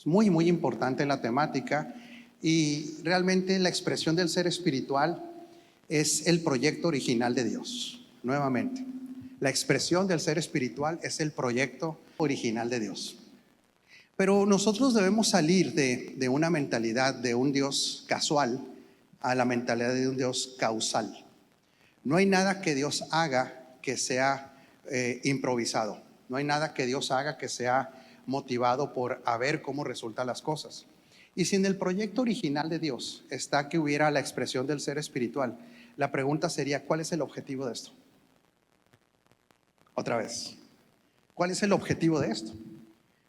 Es muy, muy importante la temática y realmente la expresión del ser espiritual es el proyecto original de Dios. Nuevamente, la expresión del ser espiritual es el proyecto original de Dios. Pero nosotros debemos salir de una mentalidad de un Dios casual a la mentalidad de un Dios causal. No hay nada que Dios haga que sea improvisado. No hay nada que Dios haga que sea motivado por a ver cómo resultan las cosas. Y si en el proyecto original de Dios está que hubiera la expresión del ser espiritual, la pregunta sería, ¿cuál es el objetivo de esto? Otra vez, ¿cuál es el objetivo de esto?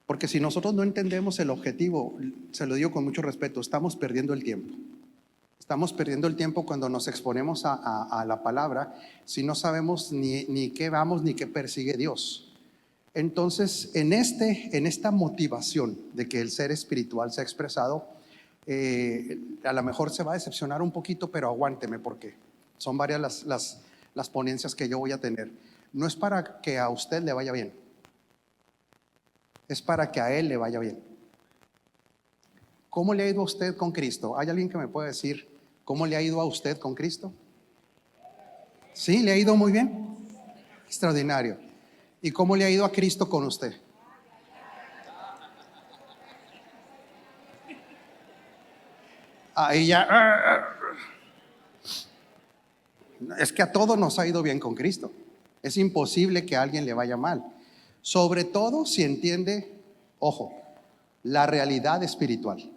Porque si nosotros no entendemos el objetivo, se lo digo con mucho respeto, estamos perdiendo el tiempo. Estamos perdiendo el tiempo cuando nos exponemos a la palabra si no sabemos ni qué vamos ni qué persigue Dios. Entonces, en esta motivación de que el ser espiritual se ha expresado, a lo mejor se va a decepcionar un poquito, pero aguánteme porque son varias las ponencias que yo voy a tener. No es para que a usted le vaya bien, es para que a él le vaya bien. ¿Cómo le ha ido a usted con Cristo? ¿Hay alguien que me pueda decir cómo le ha ido a usted con Cristo? ¿Sí? ¿Le ha ido muy bien? Extraordinario. ¿Y cómo le ha ido a Cristo con usted? Ahí ya. Es que a todos nos ha ido bien con Cristo. Es imposible que a alguien le vaya mal. Sobre todo si entiende, ojo, la realidad espiritual.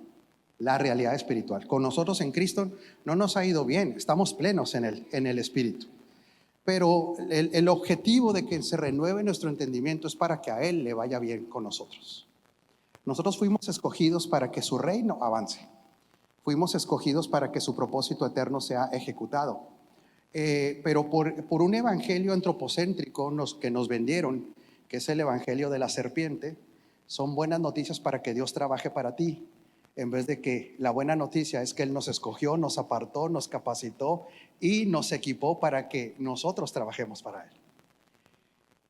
La realidad espiritual. Con nosotros en Cristo no nos ha ido bien, estamos plenos en el Espíritu. Pero el objetivo de que se renueve nuestro entendimiento es para que a Él le vaya bien con nosotros. Nosotros fuimos escogidos para que su reino avance. Fuimos escogidos para que su propósito eterno sea ejecutado. Pero por un evangelio antropocéntrico que nos vendieron, que es el evangelio de la serpiente, son buenas noticias para que Dios trabaje para ti. En vez de que la buena noticia es que Él nos escogió, nos apartó, nos capacitó y nos equipó para que nosotros trabajemos para Él.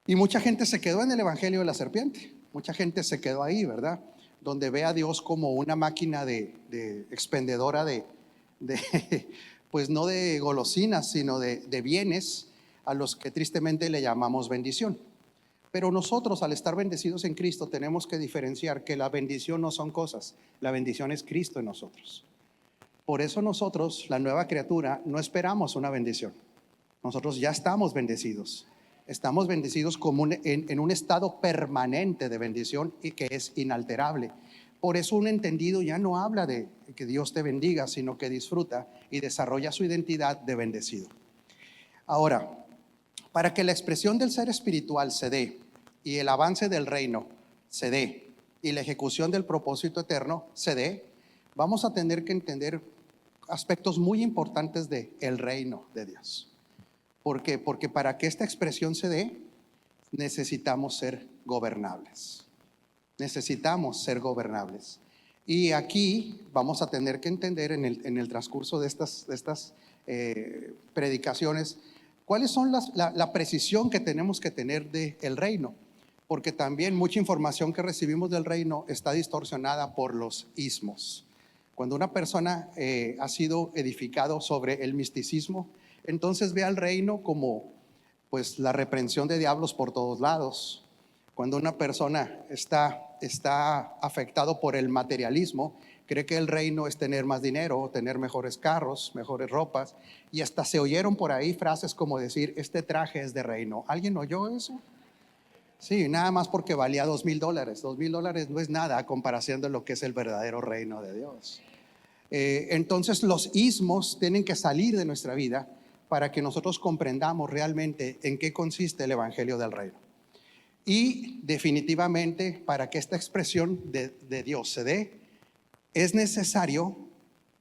Y mucha gente se quedó en el evangelio de la serpiente. Mucha gente se quedó ahí, ¿verdad? Donde ve a Dios como una máquina de expendedora pues no de golosinas, sino de bienes a los que tristemente le llamamos bendición. Pero nosotros, al estar bendecidos en Cristo, tenemos que diferenciar que la bendición no son cosas, la bendición es Cristo en nosotros. Por eso nosotros, la nueva criatura, no esperamos una bendición. Nosotros ya estamos bendecidos. Estamos bendecidos como en un estado permanente de bendición y que es inalterable. Por eso un entendido ya no habla de que Dios te bendiga, sino que disfruta y desarrolla su identidad de bendecido. Ahora, para que la expresión del ser espiritual se dé y el avance del reino se dé y la ejecución del propósito eterno se dé, vamos a tener que entender aspectos muy importantes del reino de Dios. ¿Por qué? Porque para que esta expresión se dé, necesitamos ser gobernables. Necesitamos ser gobernables. Y aquí vamos a tener que entender en el transcurso de estas predicaciones, ¿cuáles son la precisión que tenemos que tener del reino? Porque también mucha información que recibimos del reino está distorsionada por los ismos. Cuando una persona ha sido edificado sobre el misticismo, entonces ve al reino como pues la reprensión de diablos por todos lados. Cuando una persona está afectado por el materialismo, cree que el reino es tener más dinero, tener mejores carros, mejores ropas, y hasta se oyeron por ahí frases como decir, este traje es de reino. ¿Alguien oyó eso? Sí, nada más porque valía $2,000. $2,000 no es nada a comparación de lo que es el verdadero reino de Dios. Entonces los ismos tienen que salir de nuestra vida para que nosotros comprendamos realmente en qué consiste el evangelio del reino. Y definitivamente para que esta expresión de Dios se dé, es necesario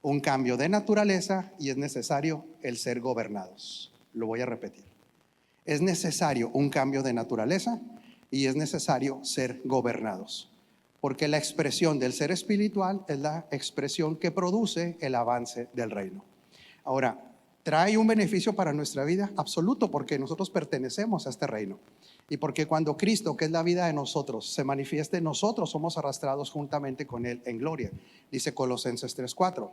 un cambio de naturaleza y es necesario el ser gobernados. Lo voy a repetir. Es necesario un cambio de naturaleza y es necesario ser gobernados. Porque la expresión del ser espiritual es la expresión que produce el avance del reino. Ahora, ¿Trae un beneficio para nuestra vida? Absoluto, porque nosotros pertenecemos a este reino. Y porque cuando Cristo, que es la vida de nosotros, se manifieste, nosotros somos arrastrados juntamente con Él en gloria, dice Colosenses 3:4.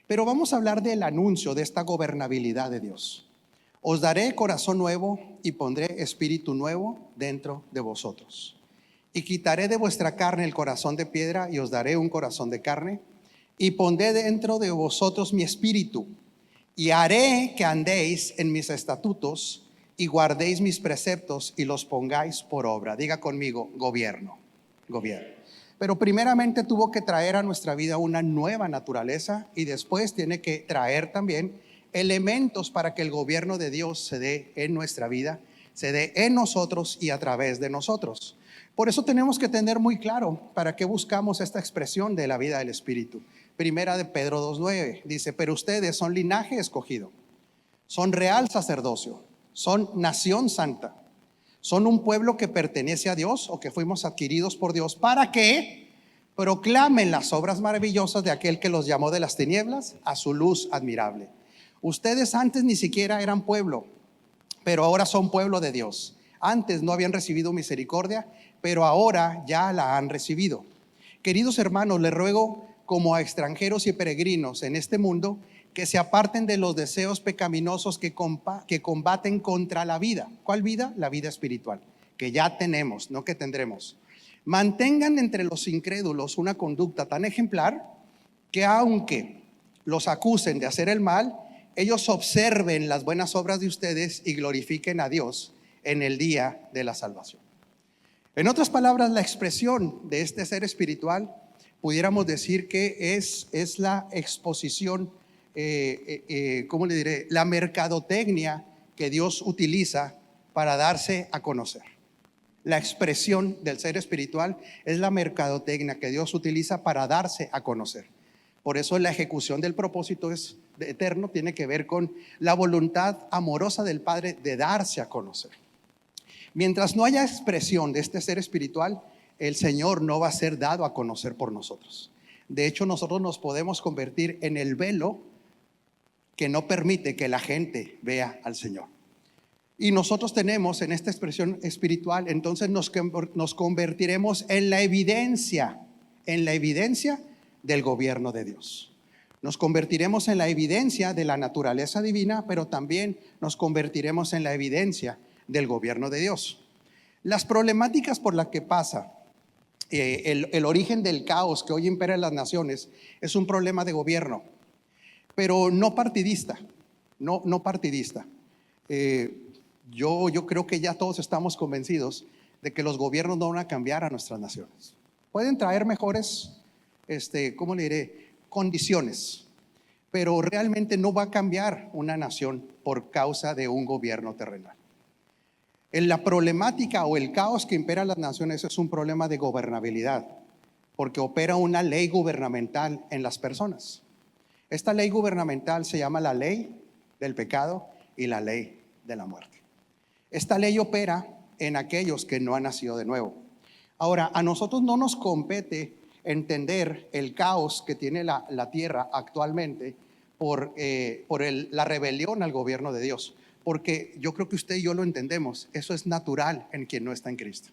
Pero vamos a hablar del anuncio de esta gobernabilidad de Dios. Os daré corazón nuevo y pondré espíritu nuevo dentro de vosotros. Y quitaré de vuestra carne el corazón de piedra y os daré un corazón de carne. Y pondré dentro de vosotros mi espíritu. Y haré que andéis en mis estatutos y guardéis mis preceptos y los pongáis por obra. Diga conmigo, gobierno. Pero primeramente tuvo que traer a nuestra vida una nueva naturaleza y después tiene que traer también elementos para que el gobierno de Dios se dé en nuestra vida, se dé en nosotros y a través de nosotros. Por eso tenemos que tener muy claro para qué buscamos esta expresión de la vida del Espíritu. Primera de Pedro 2:9 dice: pero ustedes son linaje escogido, son real sacerdocio, son nación santa, son un pueblo que pertenece a Dios o que fuimos adquiridos por Dios para que proclamen las obras maravillosas de aquel que los llamó de las tinieblas a su luz admirable. Ustedes antes ni siquiera eran pueblo, pero ahora son pueblo de Dios. Antes no habían recibido misericordia, pero ahora ya la han recibido. Queridos hermanos, les ruego como a extranjeros y peregrinos en este mundo que se aparten de los deseos pecaminosos que combaten contra la vida. ¿Cuál vida? La vida espiritual, que ya tenemos, no que tendremos. Mantengan entre los incrédulos una conducta tan ejemplar que aunque los acusen de hacer el mal, ellos observen las buenas obras de ustedes y glorifiquen a Dios en el día de la salvación. En otras palabras, la expresión de este ser espiritual pudiéramos decir que es la exposición, ¿cómo le diré? La mercadotecnia que Dios utiliza para darse a conocer. La expresión del ser espiritual es la mercadotecnia que Dios utiliza para darse a conocer. Por eso la ejecución del propósito eterno tiene que ver con la voluntad amorosa del Padre de darse a conocer. Mientras no haya expresión de este ser espiritual, el Señor no va a ser dado a conocer por nosotros. De hecho, nosotros nos podemos convertir en el velo que no permite que la gente vea al Señor. Y nosotros tenemos en esta expresión espiritual, entonces nos convertiremos en la evidencia del gobierno de Dios. Nos convertiremos en la evidencia de la naturaleza divina, pero también nos convertiremos en la evidencia del gobierno de Dios. Las problemáticas por las que pasa el origen del caos que hoy impera en las naciones es un problema de gobierno, pero no partidista, no partidista. Yo creo que ya todos estamos convencidos de que los gobiernos no van a cambiar a nuestras naciones. Pueden traer mejores, ¿cómo le diré? Condiciones, pero realmente no va a cambiar una nación por causa de un gobierno terrenal. En la problemática o el caos que impera en las naciones es un problema de gobernabilidad, porque opera una ley gubernamental en las personas. Esta ley gubernamental se llama la ley del pecado y la ley de la muerte. Esta ley opera en aquellos que no han nacido de nuevo. Ahora, a nosotros no nos compete entender el caos que tiene la tierra actualmente por la rebelión al gobierno de Dios. Porque yo creo que usted y yo lo entendemos. Eso es natural en quien no está en Cristo.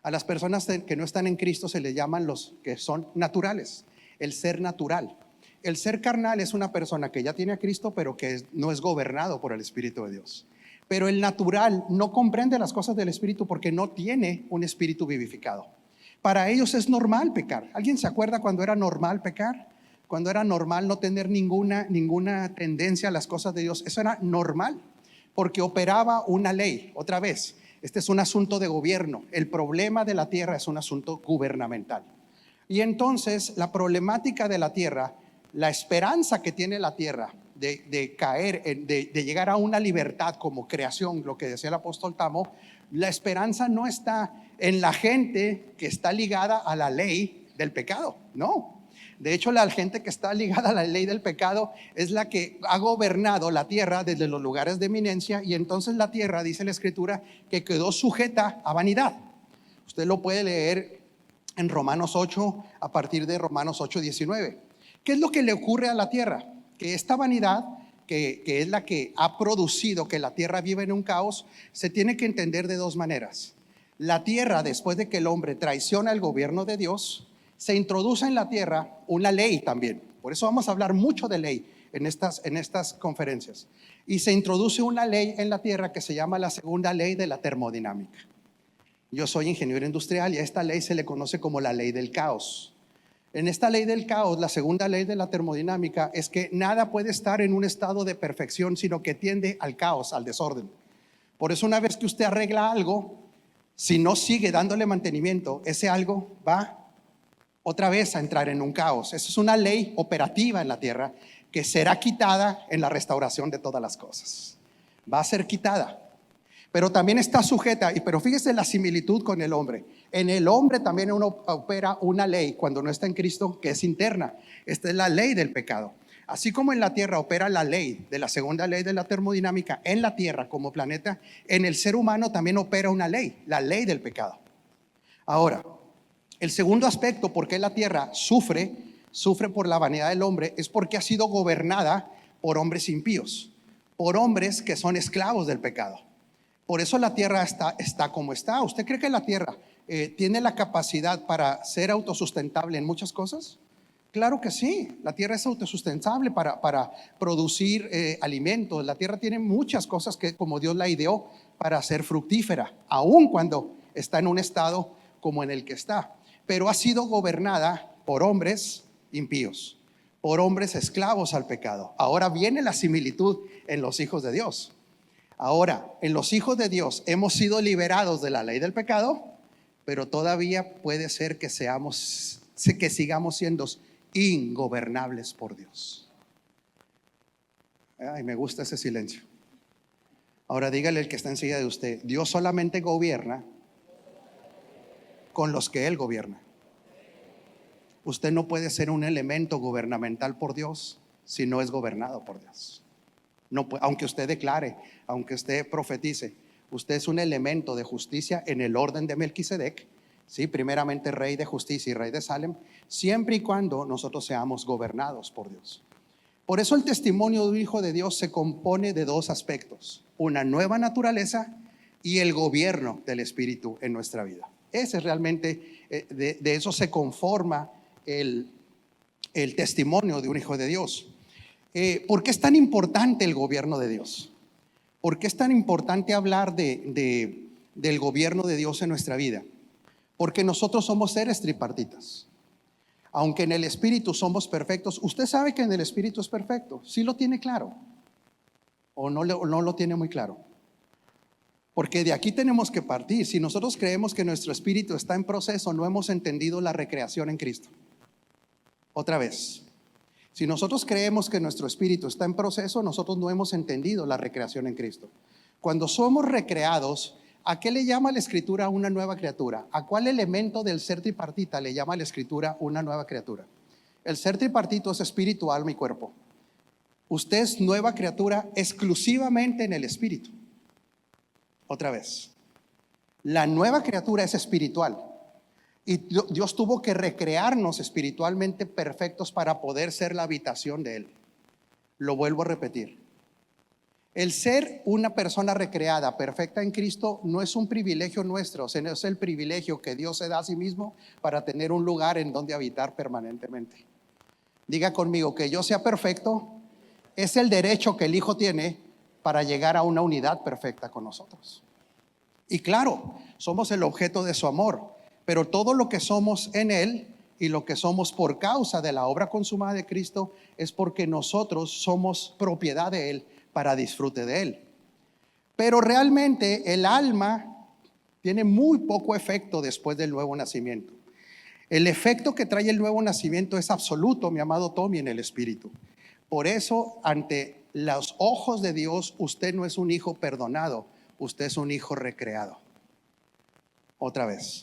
A las personas que no están en Cristo se les llaman los que son naturales, el ser natural. El ser carnal es una persona que ya tiene a Cristo, pero que no es gobernado por el Espíritu de Dios. Pero el natural no comprende las cosas del Espíritu porque no tiene un espíritu vivificado. Para ellos es normal pecar. ¿Alguien se acuerda cuando era normal pecar? Cuando era normal no tener ninguna tendencia a las cosas de Dios. Eso era normal, porque operaba una ley. Otra vez, este es un asunto de gobierno. El problema de la tierra es un asunto gubernamental. Y entonces la problemática de la tierra, la esperanza que tiene la tierra de caer, de llegar a una libertad como creación, lo que decía el apóstol Tamo, la esperanza no está en la gente que está ligada a la ley del pecado, no. De hecho, la gente que está ligada a la ley del pecado es la que ha gobernado la tierra desde los lugares de eminencia, y entonces la tierra, dice la Escritura, que quedó sujeta a vanidad. Usted lo puede leer en Romanos 8, a partir de Romanos 8:19. ¿Qué es lo que le ocurre a la tierra? Que esta vanidad que es la que ha producido que la tierra viva en un caos, se tiene que entender de dos maneras. La tierra, después de que el hombre traiciona el gobierno de Dios, se introduce en la tierra una ley también. Por eso vamos a hablar mucho de ley en estas conferencias. Y se introduce una ley en la tierra que se llama la segunda ley de la termodinámica. Yo soy ingeniero industrial y a esta ley se le conoce como la ley del caos. En esta ley del caos, la segunda ley de la termodinámica es que nada puede estar en un estado de perfección, sino que tiende al caos, al desorden. Por eso una vez que usted arregla algo, si no sigue dándole mantenimiento, ese algo va otra vez a entrar en un caos. Esa es una ley operativa en la tierra que será quitada en la restauración de todas las cosas. Va a ser quitada. Pero también está sujeta, pero fíjese la similitud con el hombre. En el hombre también uno opera una ley cuando no está en Cristo que es interna. Esta es la ley del pecado. Así como en la tierra opera la ley de la segunda ley de la termodinámica en la tierra como planeta, en el ser humano también opera una ley, la ley del pecado. Ahora, el segundo aspecto por qué la tierra sufre por la vanidad del hombre, es porque ha sido gobernada por hombres impíos, por hombres que son esclavos del pecado. Por eso la tierra está como está. ¿Usted cree que la tierra tiene la capacidad para ser autosustentable en muchas cosas? Claro que sí, la tierra es autosustentable para producir alimentos. La tierra tiene muchas cosas que como Dios la ideó para ser fructífera, aun cuando está en un estado como en el que está. Pero ha sido gobernada por hombres impíos, por hombres esclavos al pecado. Ahora viene la similitud en los hijos de Dios. Ahora, en los hijos de Dios hemos sido liberados de la ley del pecado, pero todavía puede ser que sigamos siendo ingobernables por Dios. Ay, me gusta ese silencio. Ahora dígale al que está enseguida de usted: Dios solamente gobierna con los que Él gobierna. Usted no puede ser un elemento gubernamental por Dios si no es gobernado por Dios. No, aunque usted declare, aunque usted profetice, usted es un elemento de justicia en el orden de Melquisedec, ¿sí? Primeramente rey de justicia y rey de Salem, siempre y cuando nosotros seamos gobernados por Dios. Por eso el testimonio de un hijo de Dios se compone de dos aspectos: una nueva naturaleza y el gobierno del Espíritu en nuestra vida. Ese es realmente, de eso se conforma el testimonio de un hijo de Dios. ¿Por qué es tan importante el gobierno de Dios? ¿Por qué es tan importante hablar del gobierno de Dios en nuestra vida? Porque nosotros somos seres tripartitas. Aunque en el Espíritu somos perfectos, ¿usted sabe que en el Espíritu es perfecto? ¿Sí lo tiene claro? ¿O no lo tiene muy claro? Porque de aquí tenemos que partir. Si nosotros creemos que nuestro espíritu está en proceso, no hemos entendido la recreación en Cristo. Otra vez. Si nosotros creemos que nuestro espíritu está en proceso, nosotros no hemos entendido la recreación en Cristo. Cuando somos recreados, ¿a qué le llama la Escritura una nueva criatura? ¿A cuál elemento del ser tripartita le llama la Escritura una nueva criatura? El ser tripartito es espíritu, alma y cuerpo. Usted es nueva criatura exclusivamente en el espíritu. Otra vez. La nueva criatura es espiritual. Y Dios tuvo que recrearnos espiritualmente perfectos para poder ser la habitación de Él. Lo vuelvo a repetir. El ser una persona recreada, perfecta en Cristo, no es un privilegio nuestro, sino es el privilegio que Dios se da a sí mismo para tener un lugar en donde habitar permanentemente. Diga conmigo: que yo sea perfecto es el derecho que el Hijo tiene para llegar a una unidad perfecta con nosotros. Y claro, somos el objeto de su amor. Pero todo lo que somos en Él y lo que somos por causa de la obra consumada de Cristo es porque nosotros somos propiedad de Él para disfrute de Él. Pero realmente el alma tiene muy poco efecto después del nuevo nacimiento. El efecto que trae el nuevo nacimiento es absoluto, mi amado Tommy, en el espíritu. Por eso, ante los ojos de Dios, usted no es un hijo perdonado, usted es un hijo recreado. Otra vez.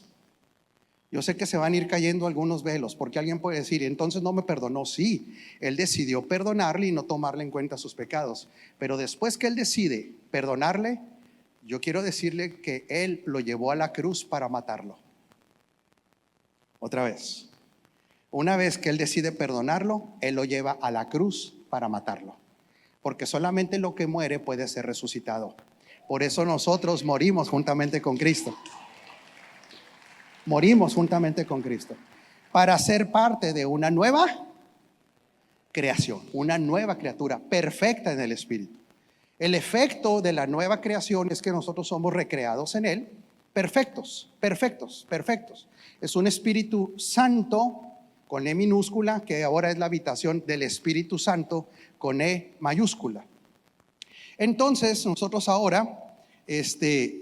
Yo sé que se van a ir cayendo algunos velos, porque alguien puede decir: entonces no me perdonó. Sí, Él decidió perdonarle y no tomarle en cuenta sus pecados. Pero después que Él decide perdonarle, yo quiero decirle que Él lo llevó a la cruz para matarlo. Otra vez. Una vez que Él decide perdonarlo, Él lo lleva a la cruz para matarlo. porque solamente lo que muere puede ser resucitado. Por eso nosotros morimos juntamente con Cristo. Morimos juntamente con Cristo para ser parte de una nueva creación, una nueva criatura perfecta en el Espíritu. El efecto de la nueva creación es que nosotros somos recreados en Él, perfectos, perfectos, perfectos. Es un Espíritu Santo con E minúscula, que ahora es la habitación del Espíritu Santo con E mayúscula. Entonces nosotros ahora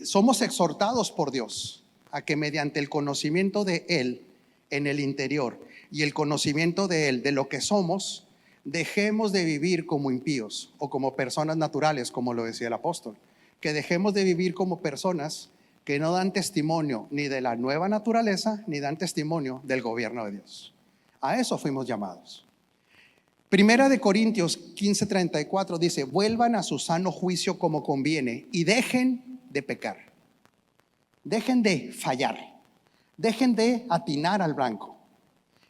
somos exhortados por Dios a que mediante el conocimiento de Él en el interior y el conocimiento de Él, de lo que somos, dejemos de vivir como impíos o como personas naturales, como lo decía el apóstol. Que dejemos de vivir como personas que no dan testimonio ni de la nueva naturaleza, ni dan testimonio del gobierno de Dios. A eso fuimos llamados. Primera de Corintios 15:34 dice: vuelvan a su sano juicio como conviene y dejen de pecar. Dejen de fallar. Dejen de atinar al blanco.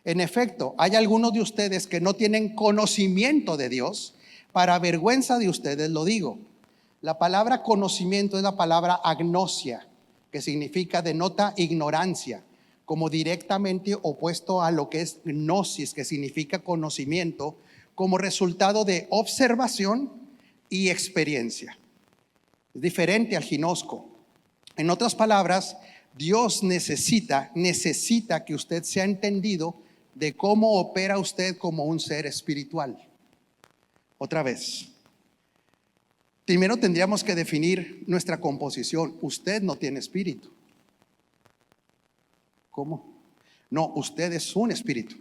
En efecto, hay algunos de ustedes que no tienen conocimiento de Dios. Para vergüenza de ustedes lo digo. La palabra conocimiento es la palabra agnosia, que significa, denota ignorancia, como directamente opuesto a lo que es gnosis, que significa conocimiento, como resultado de observación y experiencia. Es diferente al ginosco. En otras palabras, Dios necesita que usted sea entendido de cómo opera usted como un ser espiritual. Otra vez, primero tendríamos que definir nuestra composición. Usted no tiene espíritu. ¿Cómo? No, usted es un espíritu.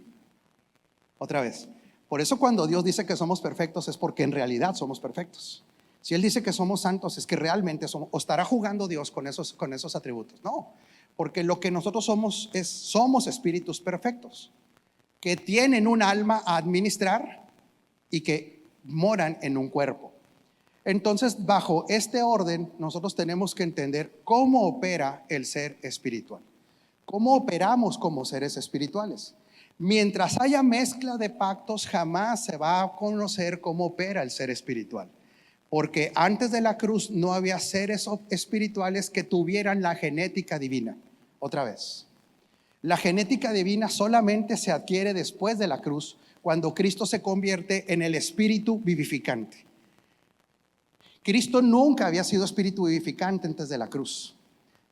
Otra vez, por eso cuando Dios dice que somos perfectos es porque en realidad somos perfectos. Si Él dice que somos santos es que realmente somos. ¿O estará jugando Dios con esos atributos? No, porque lo que nosotros somos espíritus perfectos que tienen un alma a administrar y que moran en un cuerpo. Entonces, bajo este orden, nosotros tenemos que entender cómo opera el ser espiritual, cómo operamos como seres espirituales. Mientras haya mezcla de pactos, jamás se va a conocer cómo opera el ser espiritual, porque antes de la cruz no había seres espirituales que tuvieran la genética divina. Otra vez, la genética divina solamente se adquiere después de la cruz, cuando Cristo se convierte en el espíritu vivificante. Cristo nunca había sido espíritu vivificante antes de la cruz.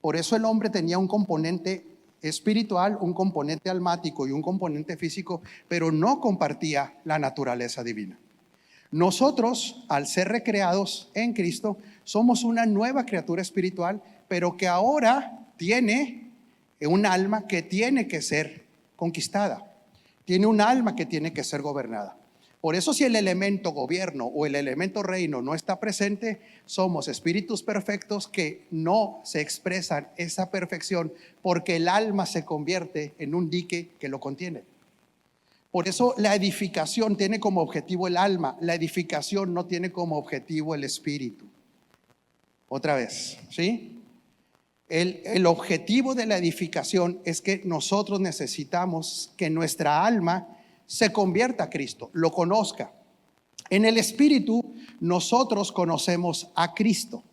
Por eso el hombre tenía un componente espiritual, un componente almático y un componente físico, pero no compartía la naturaleza divina. Nosotros, al ser recreados en Cristo, somos una nueva criatura espiritual, pero que ahora tiene un alma que tiene que ser conquistada, tiene un alma que tiene que ser gobernada. Por eso, si el elemento gobierno o el elemento reino no está presente, somos espíritus perfectos que no se expresan esa perfección, porque el alma se convierte en un dique que lo contiene. Por eso la edificación tiene como objetivo el alma, la edificación no tiene como objetivo el espíritu. Otra vez, ¿sí? El objetivo de la edificación es que nosotros necesitamos que nuestra alma se convierta a Cristo, lo conozca. En el espíritu nosotros conocemos a Cristo.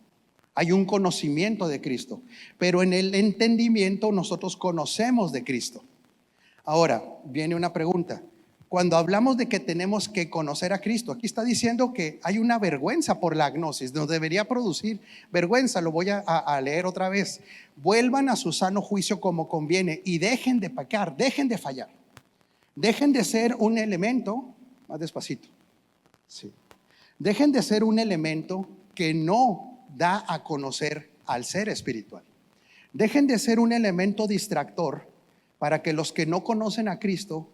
Hay un conocimiento de Cristo, pero en el entendimiento nosotros conocemos de Cristo. Ahora viene una pregunta. Cuando hablamos de que tenemos que conocer a Cristo, aquí está diciendo que hay una vergüenza por la gnosis, nos debería producir vergüenza. Lo voy a leer otra vez. Vuelvan a su sano juicio como conviene y dejen de pecar, dejen de fallar. Dejen de ser un elemento, más despacito, sí. Dejen de ser un elemento que no da a conocer al ser espiritual. Dejen de ser un elemento distractor para que los que no conocen a Cristo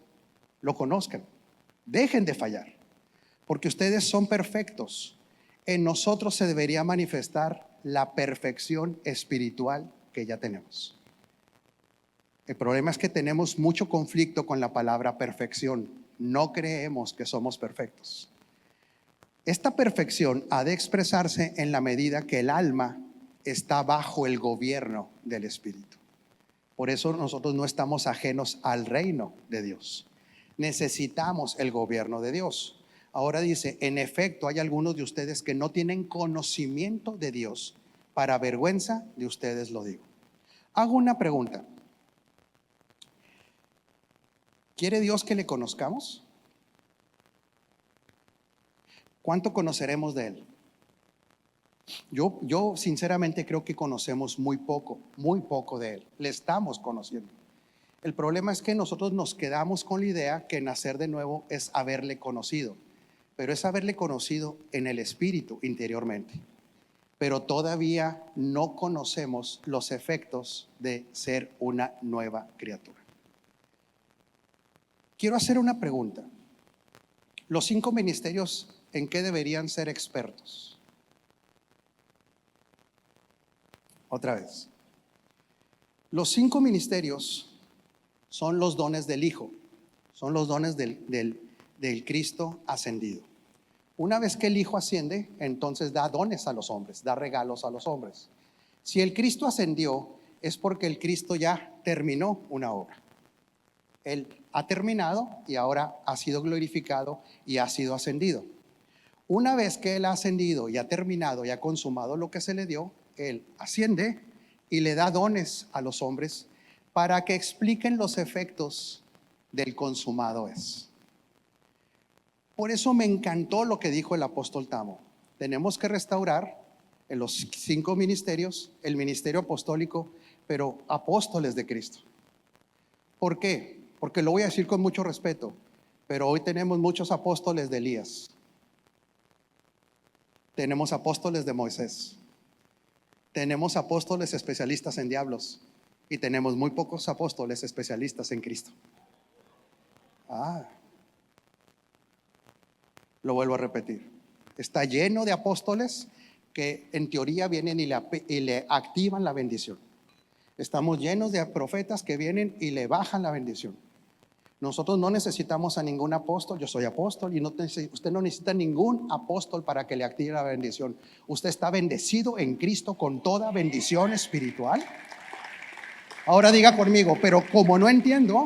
lo conozcan. Dejen de fallar, porque ustedes son perfectos. En nosotros se debería manifestar la perfección espiritual que ya tenemos. El problema es que tenemos mucho conflicto con la palabra perfección. No creemos que somos perfectos. Esta perfección ha de expresarse en la medida que el alma está bajo el gobierno del Espíritu. Por eso nosotros no estamos ajenos al reino de Dios. Necesitamos el gobierno de Dios. Ahora dice, en efecto, hay algunos de ustedes que no tienen conocimiento de Dios. Para vergüenza de ustedes lo digo. Hago una pregunta. ¿Quiere Dios que le conozcamos? ¿Cuánto conoceremos de Él? Yo sinceramente creo que conocemos muy poco de Él. Le estamos conociendo. El problema es que nosotros nos quedamos con la idea que nacer de nuevo es haberle conocido, pero es haberle conocido en el espíritu interiormente. Pero todavía no conocemos los efectos de ser una nueva criatura. Quiero hacer una pregunta. Los 5 ministerios, ¿en qué deberían ser expertos? Otra vez. Los 5 ministerios son los dones del Hijo, son los dones del Cristo ascendido. Una vez que el Hijo asciende, entonces da dones a los hombres, da regalos a los hombres. Si el Cristo ascendió, es porque el Cristo ya terminó una obra. Él ha terminado y ahora ha sido glorificado y ha sido ascendido. Una vez que Él ha ascendido y ha terminado y ha consumado lo que se le dio, Él asciende y le da dones a los hombres para que expliquen los efectos del consumado es. Por eso me encantó lo que dijo el apóstol Tamo. Tenemos que restaurar en los 5 ministerios el ministerio apostólico, pero apóstoles de Cristo. ¿Por qué? Porque lo voy a decir con mucho respeto, pero hoy tenemos muchos apóstoles de Elías. Tenemos apóstoles de Moisés. Tenemos apóstoles especialistas en diablos. Y tenemos muy pocos apóstoles especialistas en Cristo. Lo vuelvo a repetir. Está lleno de apóstoles que en teoría vienen y le activan la bendición. Estamos llenos de profetas que vienen y le bajan la bendición. Nosotros no necesitamos a ningún apóstol. Yo soy apóstol y usted no necesita ningún apóstol para que le active la bendición. Usted está bendecido en Cristo con toda bendición espiritual. Ahora diga conmigo, pero como no entiendo,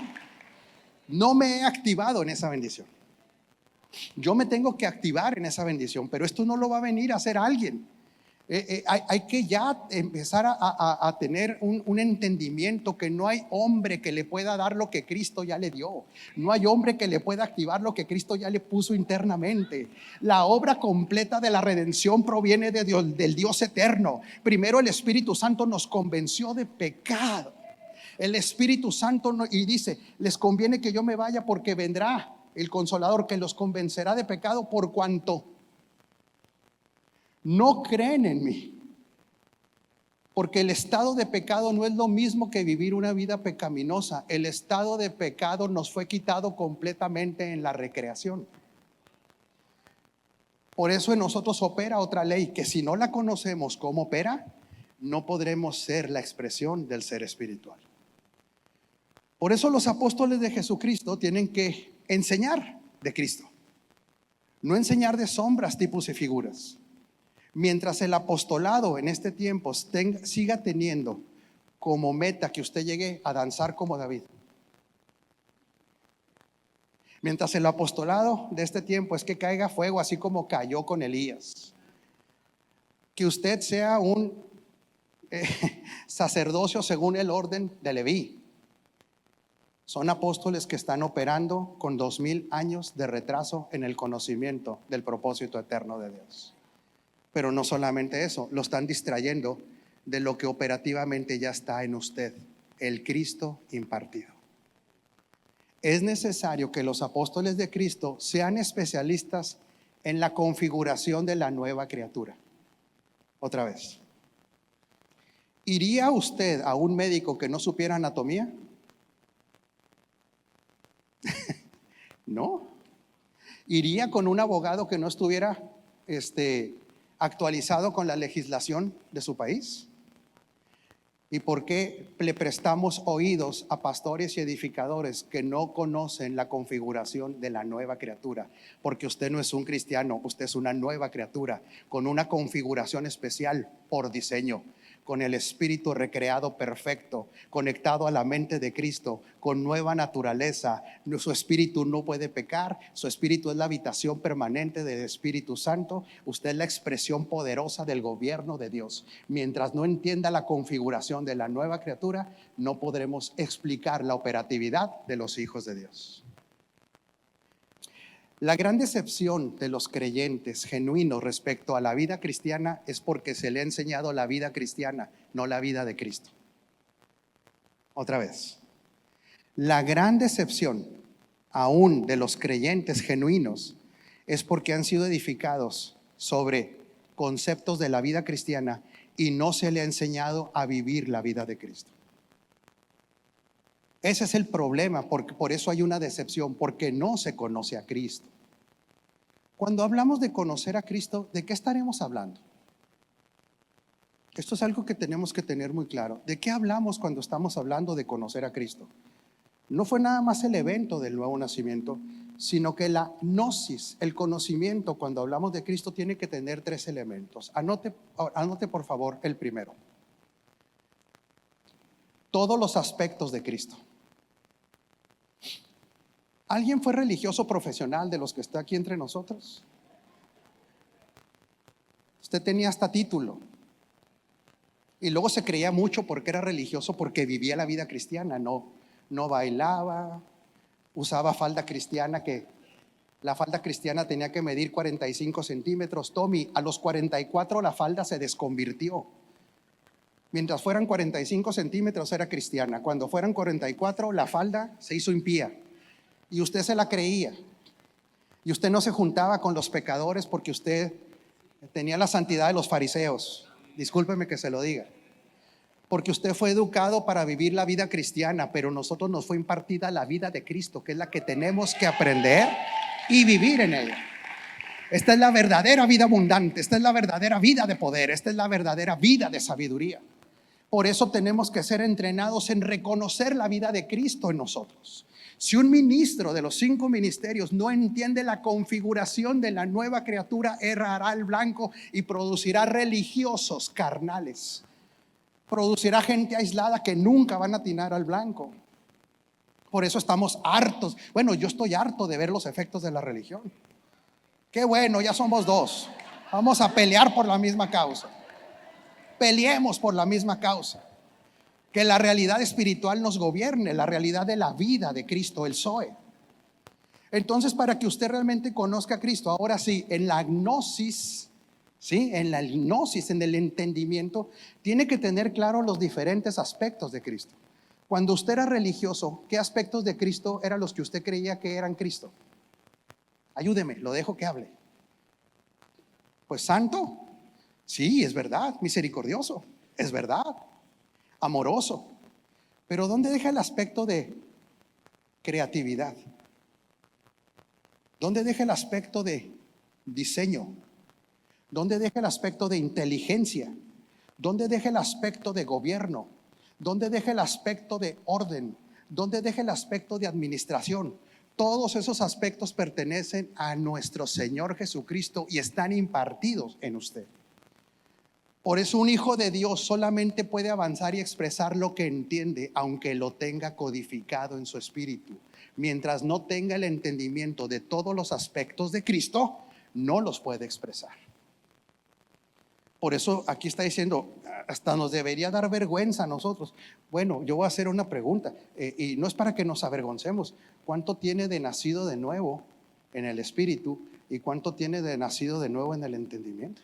no me he activado en esa bendición. Yo me tengo que activar en esa bendición, pero esto no lo va a venir a hacer alguien. Hay que ya empezar a tener un entendimiento que no hay hombre que le pueda dar lo que Cristo ya le dio. No hay hombre que le pueda activar lo que Cristo ya le puso internamente. La obra completa de la redención proviene de Dios, del Dios eterno. Primero el Espíritu Santo nos convenció de pecado. El Espíritu Santo y dice, les conviene que yo me vaya porque vendrá el Consolador que los convencerá de pecado por cuanto no creen en mí. Porque el estado de pecado no es lo mismo que vivir una vida pecaminosa. El estado de pecado nos fue quitado completamente en la recreación. Por eso en nosotros opera otra ley que si no la conocemos cómo opera, no podremos ser la expresión del ser espiritual. Por eso los apóstoles de Jesucristo tienen que enseñar de Cristo, no enseñar de sombras, tipos y figuras. Mientras el apostolado en este tiempo siga teniendo como meta que usted llegue a danzar como David. Mientras el apostolado de este tiempo es que caiga fuego así como cayó con Elías. Que usted sea un sacerdocio según el orden de Leví. Son apóstoles que están operando con 2000 años de retraso en el conocimiento del propósito eterno de Dios. Pero no solamente eso, lo están distrayendo de lo que operativamente ya está en usted, el Cristo impartido. Es necesario que los apóstoles de Cristo sean especialistas en la configuración de la nueva criatura. Otra vez, ¿iría usted a un médico que no supiera anatomía? No. ¿Iría con un abogado que no estuviera actualizado con la legislación de su país? ¿Y por qué le prestamos oídos a pastores y edificadores que no conocen la configuración de la nueva criatura? Porque usted no es un cristiano, usted es una nueva criatura con una configuración especial por diseño. con el espíritu recreado perfecto, conectado a la mente de Cristo, con nueva naturaleza. Su espíritu no puede pecar, su espíritu es la habitación permanente del Espíritu Santo. Usted es la expresión poderosa del gobierno de Dios. Mientras no entienda la configuración de la nueva criatura, no podremos explicar la operatividad de los hijos de Dios. La gran decepción de los creyentes genuinos respecto a la vida cristiana es porque se le ha enseñado la vida cristiana, no la vida de Cristo. Otra vez, la gran decepción aún de los creyentes genuinos es porque han sido edificados sobre conceptos de la vida cristiana y no se le ha enseñado a vivir la vida de Cristo. Ese es el problema, porque por eso hay una decepción, porque no se conoce a Cristo. Cuando hablamos de conocer a Cristo, ¿de qué estaremos hablando? Esto es algo que tenemos que tener muy claro. ¿De qué hablamos cuando estamos hablando de conocer a Cristo? No fue nada más el evento del nuevo nacimiento, sino que la gnosis, el conocimiento, cuando hablamos de Cristo, tiene que tener 3 elementos. Anote por favor el primero. Todos los aspectos de Cristo. ¿Alguien fue religioso profesional de los que está aquí entre nosotros? Usted tenía hasta título. Y luego se creía mucho porque era religioso, porque vivía la vida cristiana. No bailaba, usaba falda cristiana, que la falda cristiana tenía que medir 45 centímetros. Tommy, a los 44 la falda se desconvirtió. Mientras fueran 45 centímetros era cristiana. Cuando fueran 44 la falda se hizo impía. Y usted se la creía. Y usted no se juntaba con los pecadores porque usted tenía la santidad de los fariseos. Discúlpeme que se lo diga. Porque usted fue educado para vivir la vida cristiana, pero nosotros nos fue impartida la vida de Cristo, que es la que tenemos que aprender y vivir en ella. Esta es la verdadera vida abundante, esta es la verdadera vida de poder, esta es la verdadera vida de sabiduría. Por eso tenemos que ser entrenados en reconocer la vida de Cristo en nosotros. Si un ministro de los 5 ministerios no entiende la configuración de la nueva criatura, errará el blanco y producirá religiosos carnales. Producirá gente aislada que nunca van a atinar al blanco. Por eso estamos hartos. Bueno, yo estoy harto de ver los efectos de la religión. Qué bueno, ya somos 2. Vamos a pelear por la misma causa. Peleemos por la misma causa. Que la realidad espiritual nos gobierne, la realidad de la vida de Cristo, el Zoe. Entonces, para que usted realmente conozca a Cristo, ahora sí, en la gnosis, ¿sí? En la gnosis, en el entendimiento, tiene que tener claro los diferentes aspectos de Cristo. Cuando usted era religioso, ¿qué aspectos de Cristo eran los que usted creía que eran Cristo? Ayúdeme, lo dejo que hable. Pues santo, sí, es verdad. Misericordioso, es verdad. Amoroso. Pero ¿dónde deja el aspecto de creatividad? ¿Dónde deja el aspecto de diseño? ¿Dónde deja el aspecto de inteligencia? ¿Dónde deja el aspecto de gobierno? ¿Dónde deja el aspecto de orden? ¿Dónde deja el aspecto de administración? Todos esos aspectos pertenecen a nuestro Señor Jesucristo y están impartidos en usted. Por eso un hijo de Dios solamente puede avanzar y expresar lo que entiende, aunque lo tenga codificado en su espíritu. Mientras no tenga el entendimiento de todos los aspectos de Cristo, no los puede expresar. Por eso aquí está diciendo, hasta nos debería dar vergüenza a nosotros. Bueno, yo voy a hacer una pregunta, y no es para que nos avergoncemos. ¿Cuánto tiene de nacido de nuevo en el espíritu y cuánto tiene de nacido de nuevo en el entendimiento?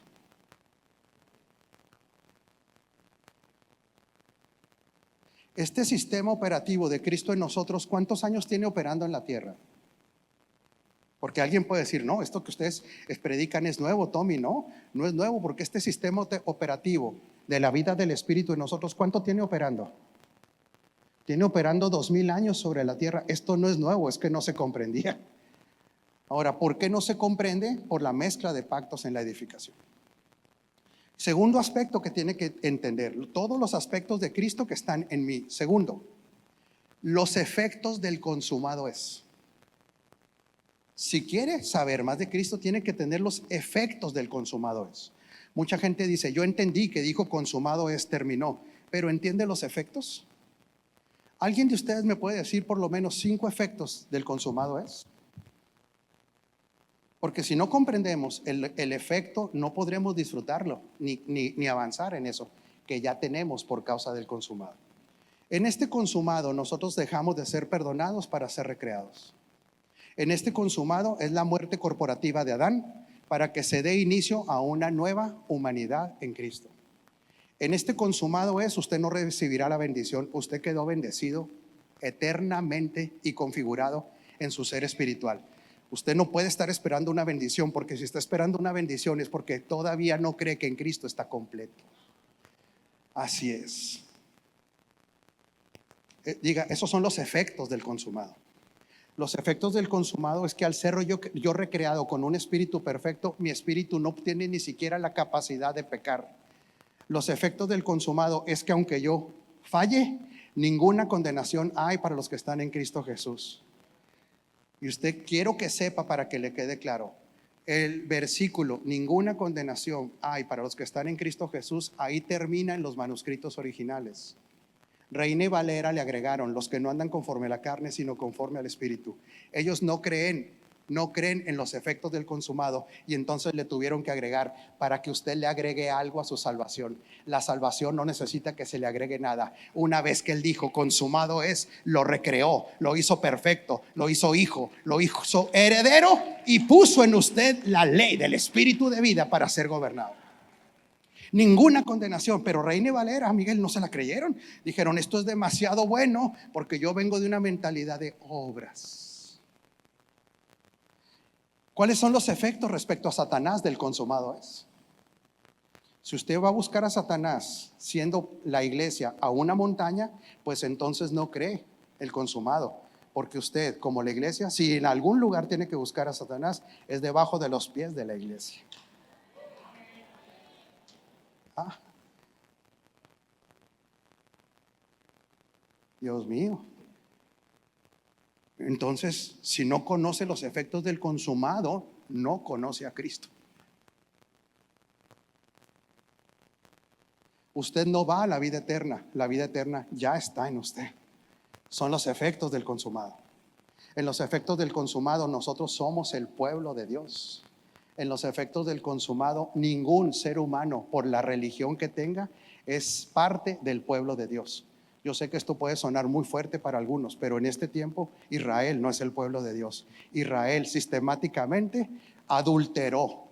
Este sistema operativo de Cristo en nosotros, ¿cuántos años tiene operando en la tierra? Porque alguien puede decir, no, esto que ustedes predican es nuevo, Tommy. No es nuevo, porque este sistema operativo de la vida del Espíritu en nosotros, ¿cuánto tiene operando? Tiene operando 2000 años sobre la tierra. Esto no es nuevo, es que no se comprendía. Ahora, ¿por qué no se comprende? Por la mezcla de pactos en la edificación. Segundo aspecto que tiene que entender, todos los aspectos de Cristo que están en mí. Segundo, los efectos del consumado es. Si quiere saber más de Cristo, tiene que tener los efectos del consumado es. Mucha gente dice, yo entendí que dijo consumado es, terminó, pero ¿entiende los efectos? ¿Alguien de ustedes me puede decir por lo menos 5 efectos del consumado es? Porque si no comprendemos el efecto, no podremos disfrutarlo ni avanzar en eso que ya tenemos por causa del consumado. En este consumado nosotros dejamos de ser perdonados para ser recreados. En este consumado es la muerte corporativa de Adán para que se dé inicio a una nueva humanidad en Cristo. En este consumado es, usted no recibirá la bendición, usted quedó bendecido eternamente y configurado en su ser espiritual. Usted no puede estar esperando una bendición, porque si está esperando una bendición es porque todavía no cree que en Cristo está completo. Así es. Diga, esos son los efectos del consumado. Los efectos del consumado es que al ser yo recreado con un espíritu perfecto, mi espíritu no tiene ni siquiera la capacidad de pecar. Los efectos del consumado es que aunque yo falle, ninguna condenación hay para los que están en Cristo Jesús. Y usted, quiero que sepa, para que le quede claro, el versículo, ninguna condenación hay para los que están en Cristo Jesús, ahí termina en los manuscritos originales. Reina y Valera le agregaron, los que no andan conforme a la carne, sino conforme al Espíritu. Ellos no creen en los efectos del consumado, y entonces le tuvieron que agregar para que usted le agregue algo a su salvación. La salvación no necesita que se le agregue nada. Una vez que él dijo consumado es, lo recreó, lo hizo perfecto, lo hizo hijo, lo hizo heredero, y puso en usted la ley del Espíritu de vida para ser gobernado. Ninguna condenación. Pero Reina y Valera, Miguel, no se la creyeron. Dijeron, esto es demasiado bueno, porque yo vengo de una mentalidad de obras. ¿Cuáles son los efectos respecto a Satanás del consumado es? Si usted va a buscar a Satanás siendo la iglesia a una montaña, pues entonces no cree el consumado. Porque usted, como la iglesia, si en algún lugar tiene que buscar a Satanás, es debajo de los pies de la iglesia. Dios mío. Entonces, si no conoce los efectos del consumado, no conoce a Cristo. Usted no va a la vida eterna ya está en usted. Son los efectos del consumado. En los efectos del consumado nosotros somos el pueblo de Dios. En los efectos del consumado, ningún ser humano, por la religión que tenga, es parte del pueblo de Dios. Yo sé que esto puede sonar muy fuerte para algunos, pero en este tiempo Israel no es el pueblo de Dios. Israel sistemáticamente adulteró.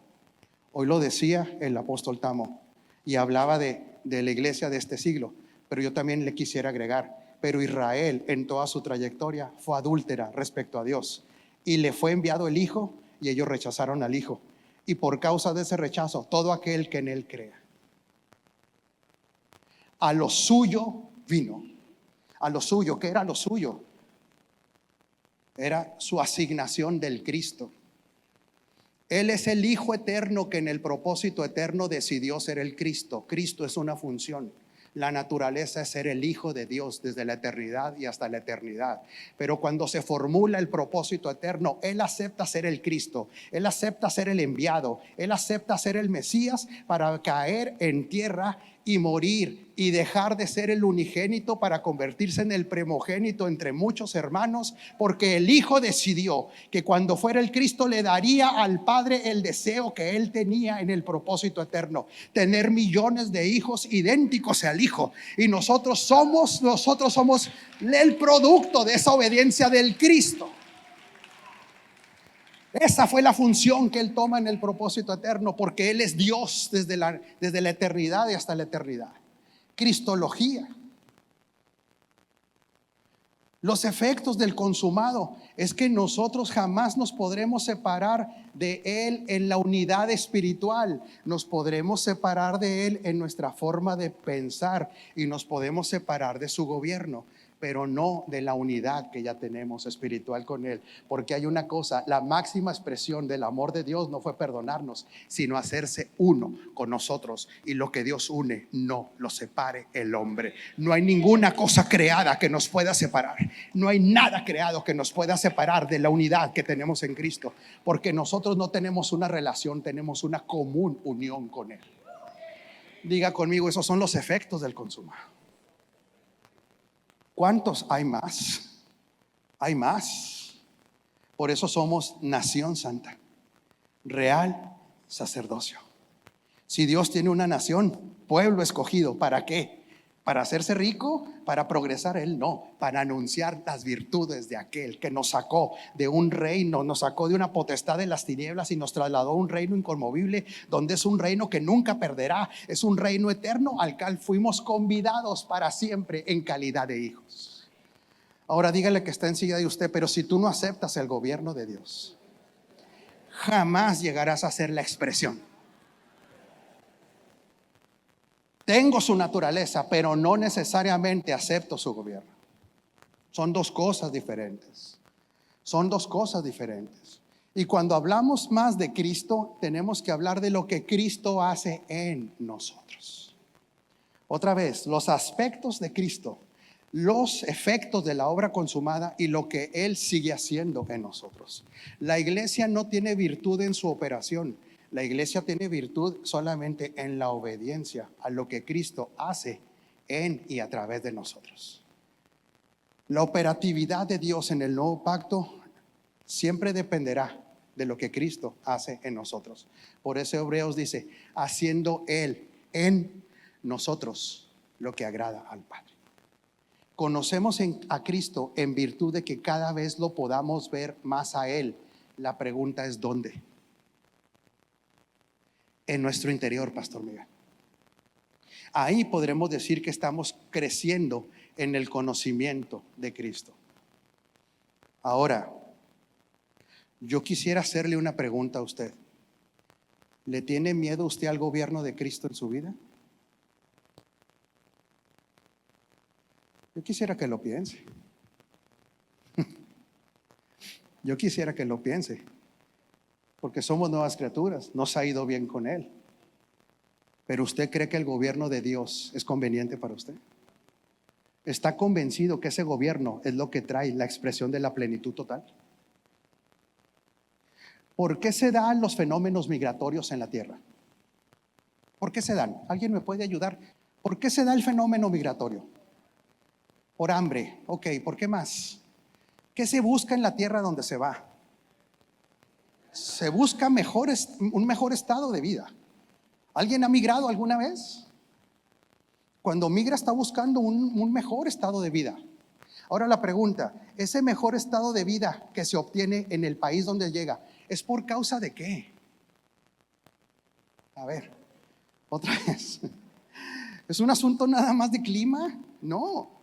Hoy lo decía el apóstol Tamo y hablaba de la iglesia de este siglo, pero yo también le quisiera agregar, pero Israel en toda su trayectoria fue adúltera respecto a Dios, y le fue enviado el Hijo y ellos rechazaron al Hijo, y por causa de ese rechazo, todo aquel que en él crea, a lo suyo vino. A lo suyo. ¿Qué era lo suyo? Era su asignación del Cristo. Él es el Hijo eterno que en el propósito eterno decidió ser el Cristo. Cristo es una función. La naturaleza es ser el Hijo de Dios desde la eternidad y hasta la eternidad. Pero cuando se formula el propósito eterno, Él acepta ser el Cristo, Él acepta ser el enviado, Él acepta ser el Mesías para caer en tierra y morir y dejar de ser el unigénito para convertirse en el primogénito entre muchos hermanos, porque el Hijo decidió que cuando fuera el Cristo le daría al Padre el deseo que Él tenía en el propósito eterno, tener millones de hijos idénticos al Hijo. Y nosotros somos el producto de esa obediencia del Cristo. Esa fue la función que Él toma en el propósito eterno, porque Él es Dios desde la eternidad y hasta la eternidad. Cristología. Los efectos del consumado es que nosotros jamás nos podremos separar de Él en la unidad espiritual. Nos podremos separar de Él en nuestra forma de pensar y nos podemos separar de su gobierno, pero no de la unidad que ya tenemos espiritual con Él. Porque hay una cosa, la máxima expresión del amor de Dios no fue perdonarnos, sino hacerse uno con nosotros. Y lo que Dios une, no lo separe el hombre. No hay ninguna cosa creada que nos pueda separar. No hay nada creado que nos pueda separar de la unidad que tenemos en Cristo. Porque nosotros no tenemos una relación, tenemos una común unión con Él. Diga conmigo, esos son los efectos del consumo. ¿Cuántos hay más? Hay más. Por eso somos nación santa, real sacerdocio. Si Dios tiene una nación, pueblo escogido, ¿para qué? ¿Para hacerse rico? ¿Para progresar? Él no, para anunciar las virtudes de aquel que nos sacó de un reino, nos sacó de una potestad de las tinieblas y nos trasladó a un reino inconmovible, donde es un reino que nunca perderá, es un reino eterno al cual fuimos convidados para siempre en calidad de hijos. Ahora dígale que está enseguida de usted, pero si tú no aceptas el gobierno de Dios, jamás llegarás a ser la expresión. Tengo su naturaleza, pero no necesariamente acepto su gobierno. Son dos cosas diferentes. Son dos cosas diferentes. Y cuando hablamos más de Cristo, tenemos que hablar de lo que Cristo hace en nosotros. Otra vez, los aspectos de Cristo, los efectos de la obra consumada y lo que Él sigue haciendo en nosotros. La iglesia no tiene virtud en su operación. La iglesia tiene virtud solamente en la obediencia a lo que Cristo hace en y a través de nosotros. La operatividad de Dios en el nuevo pacto siempre dependerá de lo que Cristo hace en nosotros. Por eso Hebreos dice, haciendo Él en nosotros lo que agrada al Padre. Conocemos a Cristo en virtud de que cada vez lo podamos ver más a Él. La pregunta es ¿dónde? En nuestro interior, Pastor Miguel. Ahí podremos decir que estamos creciendo en el conocimiento de Cristo. Ahora, yo quisiera hacerle una pregunta a usted. ¿Le tiene miedo usted al gobierno de Cristo en su vida? Yo quisiera que lo piense. Yo quisiera que lo piense. Porque somos nuevas criaturas, nos ha ido bien con Él. Pero ¿usted cree que el gobierno de Dios es conveniente para usted? ¿Está convencido que ese gobierno es lo que trae la expresión de la plenitud total? ¿Por qué se dan los fenómenos migratorios en la tierra? ¿Por qué se dan? ¿Alguien me puede ayudar? ¿Por qué se da el fenómeno migratorio? Por hambre, ok, ¿por qué más? ¿Qué se busca en la tierra donde se va? Se busca un mejor estado de vida. ¿Alguien ha migrado alguna vez? Cuando migra está buscando un mejor estado de vida. Ahora la pregunta, ese mejor estado de vida que se obtiene en el país donde llega, ¿es por causa de qué? A ver, otra vez. ¿Es un asunto nada más de clima? No.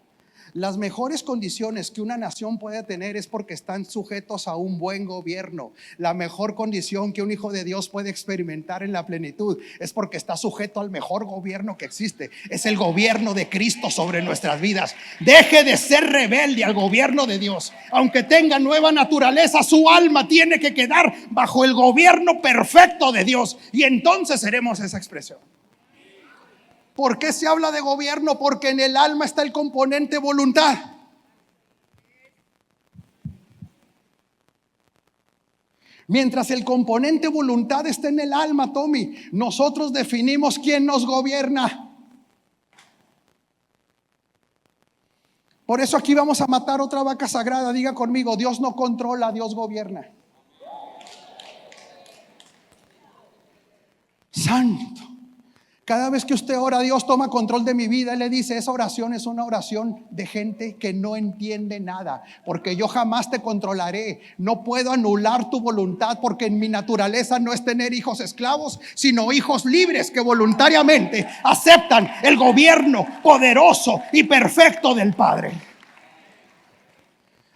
Las mejores condiciones que una nación puede tener es porque están sujetos a un buen gobierno. La mejor condición que un hijo de Dios puede experimentar en la plenitud es porque está sujeto al mejor gobierno que existe. Es el gobierno de Cristo sobre nuestras vidas. Deje de ser rebelde al gobierno de Dios. Aunque tenga nueva naturaleza, su alma tiene que quedar bajo el gobierno perfecto de Dios. Y entonces seremos esa expresión. ¿Por qué se habla de gobierno? Porque en el alma está el componente voluntad. Mientras el componente voluntad está en el alma, Tommy, nosotros definimos quién nos gobierna. Por eso aquí vamos a matar otra vaca sagrada. Diga conmigo, Dios no controla, Dios gobierna. Santo. Cada vez que usted ora, Dios toma control de mi vida. Él le dice, esa oración es una oración de gente que no entiende nada, porque yo jamás te controlaré. No puedo anular tu voluntad, porque en mi naturaleza no es tener hijos esclavos, sino hijos libres que voluntariamente aceptan el gobierno poderoso y perfecto del Padre.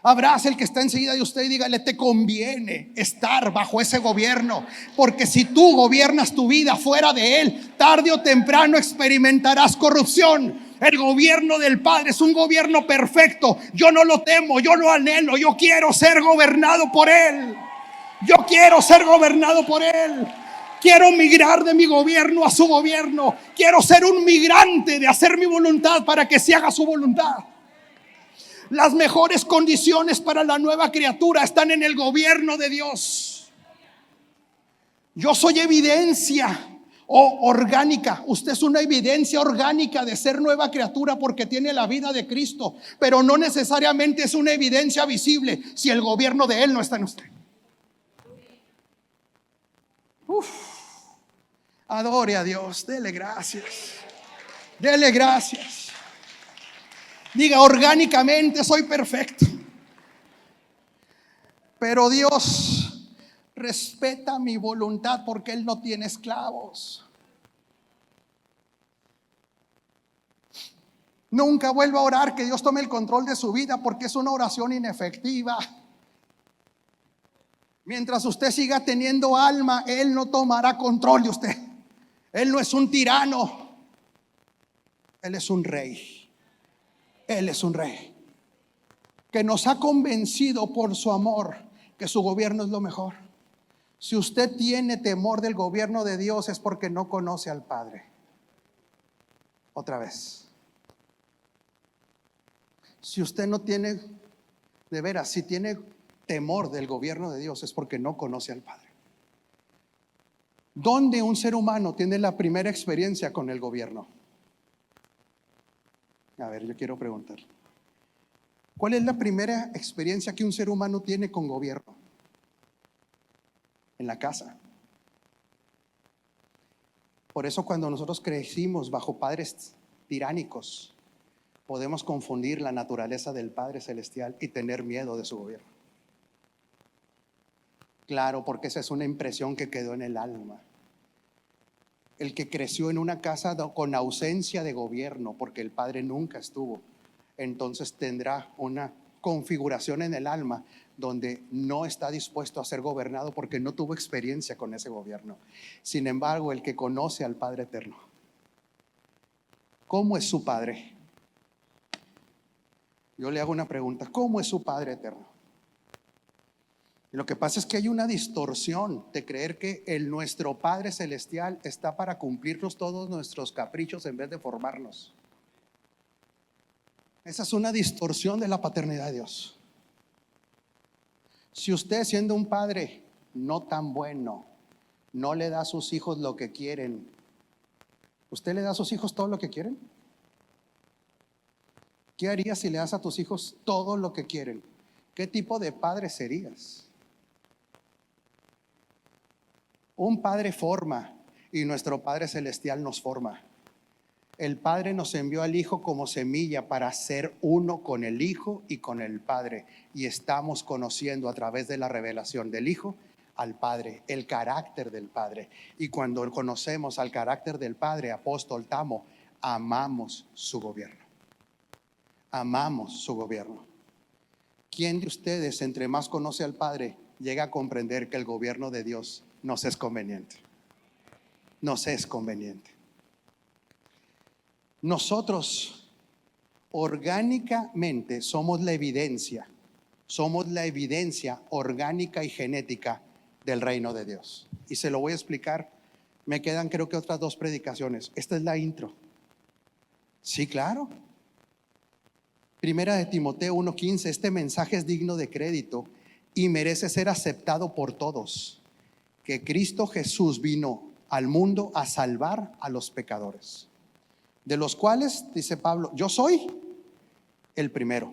Abrace el que está enseguida de usted y dígale, te conviene estar bajo ese gobierno, porque si tú gobiernas tu vida fuera de él, tarde o temprano experimentarás corrupción. El gobierno del Padre es un gobierno perfecto. Yo no lo temo, yo lo anhelo. Yo quiero ser gobernado por Él. Yo quiero ser gobernado por Él. Quiero migrar de mi gobierno a su gobierno. Quiero ser un migrante de hacer mi voluntad para que se haga su voluntad. Las mejores condiciones para la nueva criatura están en el gobierno de Dios. Yo soy evidencia orgánica. Usted es una evidencia orgánica de ser nueva criatura porque tiene la vida de Cristo, pero no necesariamente es una evidencia visible si el gobierno de Él no está en usted. Adore a Dios, dele gracias. Dele gracias. Diga: orgánicamente soy perfecto, pero Dios respeta mi voluntad porque Él no tiene esclavos. Nunca vuelva a orar que Dios tome el control de su vida, porque es una oración inefectiva. Mientras usted siga teniendo alma, Él no tomará control de usted. Él no es un tirano. Él es un rey. Él es un rey que nos ha convencido por su amor que su gobierno es lo mejor. Si usted tiene temor del gobierno de Dios, es porque no conoce al Padre. Otra vez. Si usted no tiene, de veras, si tiene temor del gobierno de Dios, es porque no conoce al Padre. ¿Dónde un ser humano tiene la primera experiencia con el gobierno? A ver, yo quiero preguntar: ¿cuál es la primera experiencia que un ser humano tiene con gobierno? En la casa. Por eso cuando nosotros crecimos bajo padres tiránicos, podemos confundir la naturaleza del Padre Celestial y tener miedo de su gobierno. Claro, porque esa es una impresión que quedó en el alma. El que creció en una casa con ausencia de gobierno, porque el Padre nunca estuvo, entonces tendrá una configuración en el alma donde no está dispuesto a ser gobernado porque no tuvo experiencia con ese gobierno. Sin embargo, el que conoce al Padre eterno, ¿cómo es su Padre? Yo le hago una pregunta: ¿cómo es su Padre eterno? Y lo que pasa es que hay una distorsión de creer que nuestro Padre Celestial está para cumplirnos todos nuestros caprichos en vez de formarnos. Esa es una distorsión de la paternidad de Dios. Si usted, siendo un padre no tan bueno, no le da a sus hijos lo que quieren, ¿usted le da a sus hijos todo lo que quieren? ¿Qué harías si le das a tus hijos todo lo que quieren? ¿Qué tipo de padre serías? Un padre forma, y nuestro Padre Celestial nos forma. El Padre nos envió al Hijo como semilla para ser uno con el Hijo y con el Padre, y estamos conociendo a través de la revelación del Hijo al Padre, el carácter del Padre. Y cuando conocemos al carácter del Padre, apóstol Tamo, amamos su gobierno. Amamos su gobierno. ¿Quién de ustedes, entre más conoce al Padre, llega a comprender que el gobierno de Dios nos es conveniente? Nos es conveniente. Nosotros orgánicamente somos la evidencia orgánica y genética del reino de Dios. Y se lo voy a explicar. Me quedan, creo que, otras 2 predicaciones. Esta es la intro. Sí, claro. Primera de Timoteo 1:15. Este mensaje es digno de crédito y merece ser aceptado por todos, que Cristo Jesús vino al mundo a salvar a los pecadores, de los cuales, dice Pablo, yo soy el primero.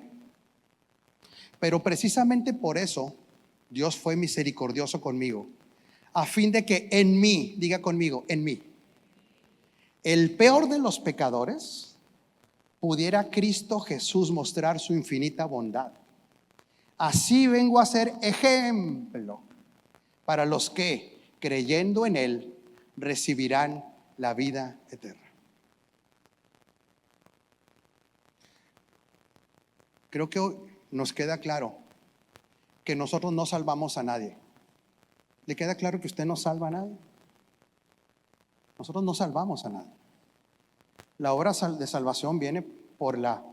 Pero precisamente por eso Dios fue misericordioso conmigo, a fin de que en mí, diga conmigo, en mí, el peor de los pecadores, pudiera Cristo Jesús mostrar su infinita bondad. Así vengo a ser ejemplo para los que, creyendo en Él, recibirán la vida eterna. Creo que hoy nos queda claro que nosotros no salvamos a nadie. ¿Le queda claro que usted no salva a nadie? Nosotros no salvamos a nadie. La obra de salvación viene por la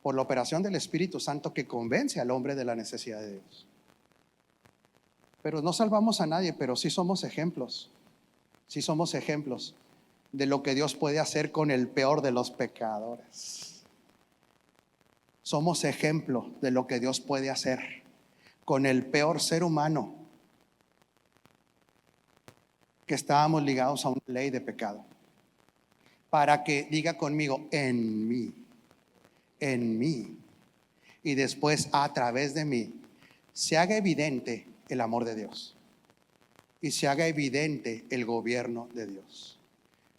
operación del Espíritu Santo que convence al hombre de la necesidad de Dios. Pero no salvamos a nadie, pero sí somos ejemplos. Sí somos ejemplos de lo que Dios puede hacer con el peor de los pecadores. Somos ejemplo de lo que Dios puede hacer con el peor ser humano que estábamos ligados a una ley de pecado. Para que diga conmigo, en mí, y después a través de mí, se haga evidente el amor de Dios y se haga evidente el gobierno de Dios.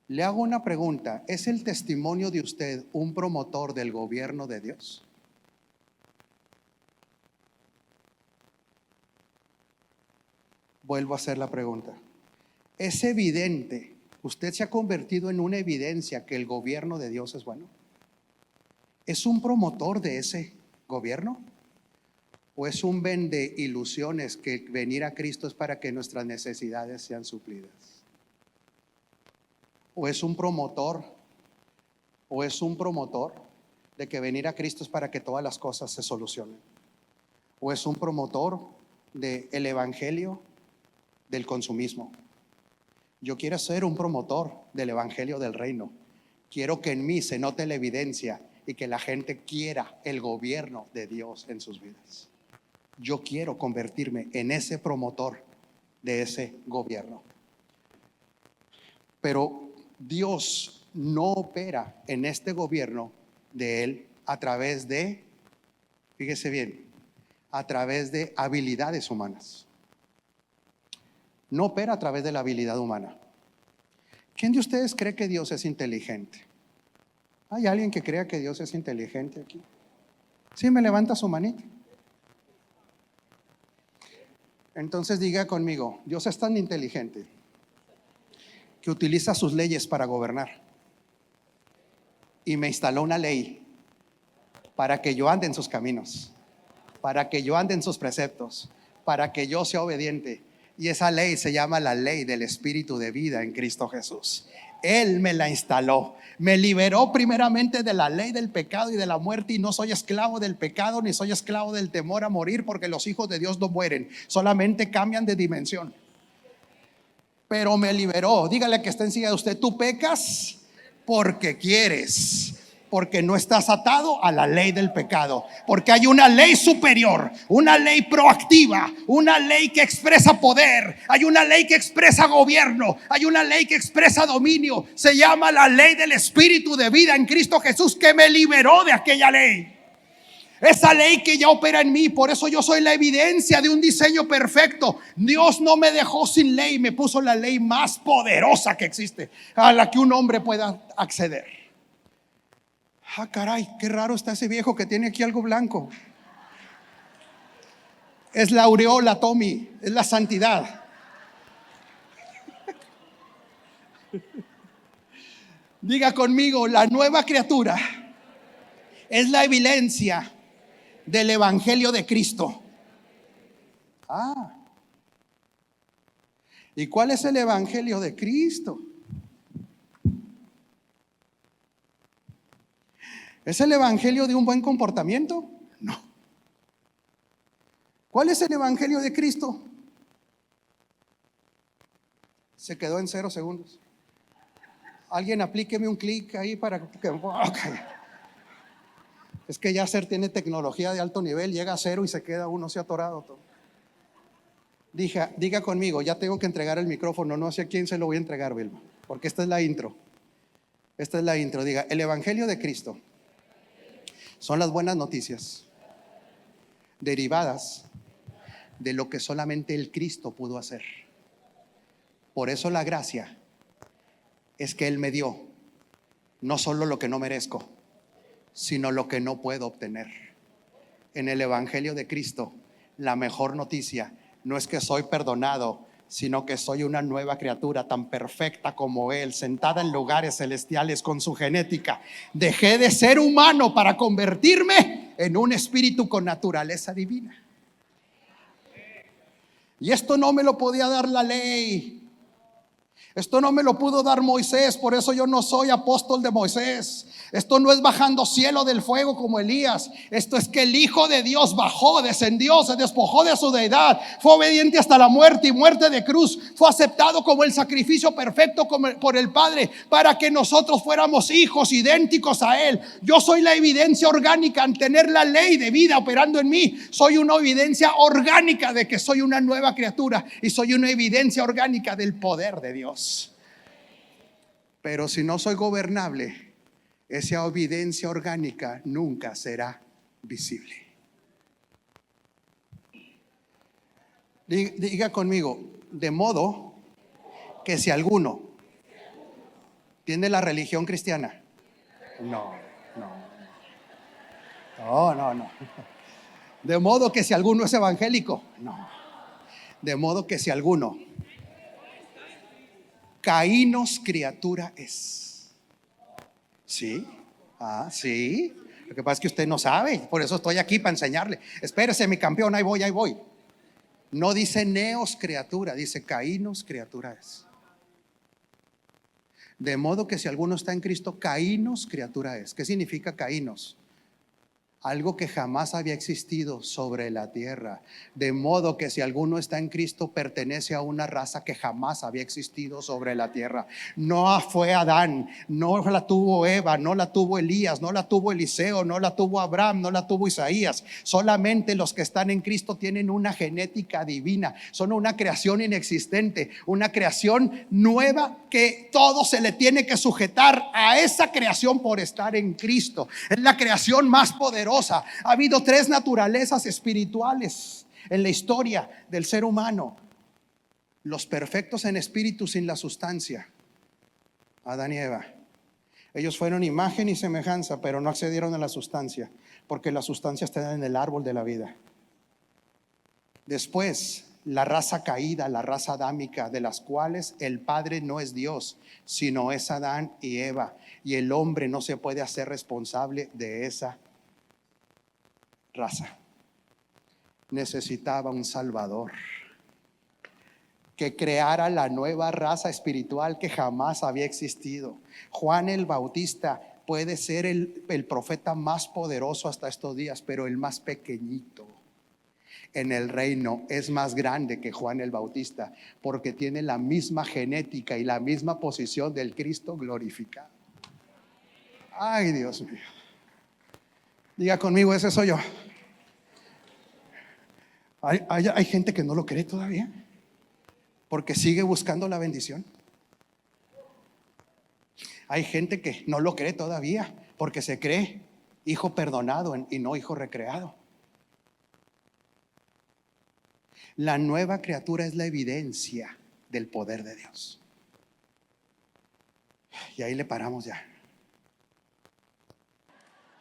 Le hago una pregunta: ¿es el testimonio de usted un promotor del gobierno de Dios? Vuelvo a hacer la pregunta. ¿Es evidente? ¿Usted se ha convertido en una evidencia que el gobierno de Dios es bueno? ¿Es un promotor de ese gobierno? ¿O es un vende ilusiones que venir a Cristo es para que nuestras necesidades sean suplidas? ¿O es un promotor de que venir a Cristo es para que todas las cosas se solucionen? ¿O es un promotor del evangelio del consumismo? Yo quiero ser un promotor del evangelio del reino. Quiero que en mí se note la evidencia y que la gente quiera el gobierno de Dios en sus vidas. Yo quiero convertirme en ese promotor de ese gobierno. Pero Dios no opera en este gobierno de Él a través de, fíjese bien, a través de habilidades humanas. No opera a través de la habilidad humana. ¿Quién de ustedes cree que Dios es inteligente? ¿Hay alguien que crea que Dios es inteligente aquí? Sí, me levanta su manita. Entonces diga conmigo: Dios es tan inteligente que utiliza sus leyes para gobernar. Y me instaló una ley para que yo ande en sus caminos, para que yo ande en sus preceptos, para que yo sea obediente. Y esa ley se llama la ley del Espíritu de vida en Cristo Jesús. Él me la instaló, me liberó primeramente de la ley del pecado y de la muerte, y no soy esclavo del pecado ni soy esclavo del temor a morir, porque los hijos de Dios no mueren, solamente cambian de dimensión. Pero me liberó. Dígale que está encima de usted: tú pecas porque quieres, porque no estás atado a la ley del pecado, porque hay una ley superior, una ley proactiva, una ley que expresa poder, hay una ley que expresa gobierno, hay una ley que expresa dominio. Se llama la ley del Espíritu de vida en Cristo Jesús, que me liberó de aquella ley. Esa ley que ya opera en mí. Por eso yo soy la evidencia de un diseño perfecto. Dios no me dejó sin ley, me puso la ley más poderosa que existe, a la que un hombre pueda acceder. Ah, caray, qué raro está ese viejo que tiene aquí algo blanco. Es la aureola, Tommy, es la santidad. Diga conmigo: la nueva criatura es la evidencia del evangelio de Cristo. ¿Y cuál es el evangelio de Cristo? ¿Es el evangelio de un buen comportamiento? No. ¿Cuál es el evangelio de Cristo? Se quedó en 0 segundos. Alguien aplíqueme un clic ahí para que... Okay. Es que Yasser tiene tecnología de alto nivel, llega a 0 y se queda uno así atorado todo. Diga conmigo: ya tengo que entregar el micrófono, no sé a quién se lo voy a entregar, Vilma, porque esta es la intro. Esta es la intro. Diga: el evangelio de Cristo son las buenas noticias derivadas de lo que solamente el Cristo pudo hacer. Por eso la gracia es que Él me dio no solo lo que no merezco, sino lo que no puedo obtener. En el evangelio de Cristo, la mejor noticia no es que soy perdonado, sino que soy una nueva criatura tan perfecta como Él, sentada en lugares celestiales con su genética. Dejé de ser humano para convertirme en un espíritu con naturaleza divina. Y esto no me lo podía dar la ley. Esto no me lo pudo dar Moisés, por eso yo no soy apóstol de Moisés. Esto no es bajando cielo del fuego como Elías. Esto es que el Hijo de Dios bajó, descendió, se despojó de su deidad, fue obediente hasta la muerte y muerte de cruz. Fue aceptado como el sacrificio perfecto por el Padre, para que nosotros fuéramos hijos idénticos a Él. Yo soy la evidencia orgánica en tener la ley de vida operando en mí. Soy una evidencia orgánica de que soy una nueva criatura, y soy una evidencia orgánica del poder de Dios. Pero si no soy gobernable, esa evidencia orgánica nunca será visible. Diga conmigo: de modo que si alguno tiene la religión cristiana, no. De modo que si alguno es evangélico, no. De modo que si alguno Caínos criatura es. ¿Sí? Sí. Lo que pasa es que usted no sabe, por eso estoy aquí para enseñarle. Espérese, mi campeón, ahí voy. No dice neos criatura, dice caínos criatura es. De modo que si alguno está en Cristo, caínos criatura es. ¿Qué significa caínos? Algo que jamás había existido sobre la tierra. De modo que si alguno está en Cristo, pertenece a una raza que jamás había existido sobre la tierra. No fue Adán, no la tuvo Eva, no la tuvo Elías, no la tuvo Eliseo, no la tuvo Abraham, no la tuvo Isaías. Solamente los que están en Cristo tienen una genética divina. Son una creación inexistente, una creación nueva que todo se le tiene que sujetar a esa creación por estar en Cristo. Es la creación más poderosa. Ha habido 3 naturalezas espirituales en la historia del ser humano: los perfectos en espíritu sin la sustancia, Adán y Eva. Ellos fueron imagen y semejanza, pero no accedieron a la sustancia, porque la sustancia está en el árbol de la vida. Después, la raza caída, la raza adámica, de las cuales el padre no es Dios, sino es Adán y Eva, y el hombre no se puede hacer responsable de esa raza. Necesitaba un Salvador que creara la nueva raza espiritual que jamás había existido. Juan el Bautista puede ser el profeta más poderoso hasta estos días, pero el más pequeñito en el reino. Es más grande que Juan el Bautista, porque tiene la misma genética y la misma posición del Cristo glorificado. Ay, Dios mío. Diga conmigo: ese soy yo. Hay gente que no lo cree todavía, porque sigue buscando la bendición. Hay gente que no lo cree todavía, porque se cree hijo perdonado y no hijo recreado. La nueva criatura es la evidencia del poder de Dios. Y ahí le paramos ya.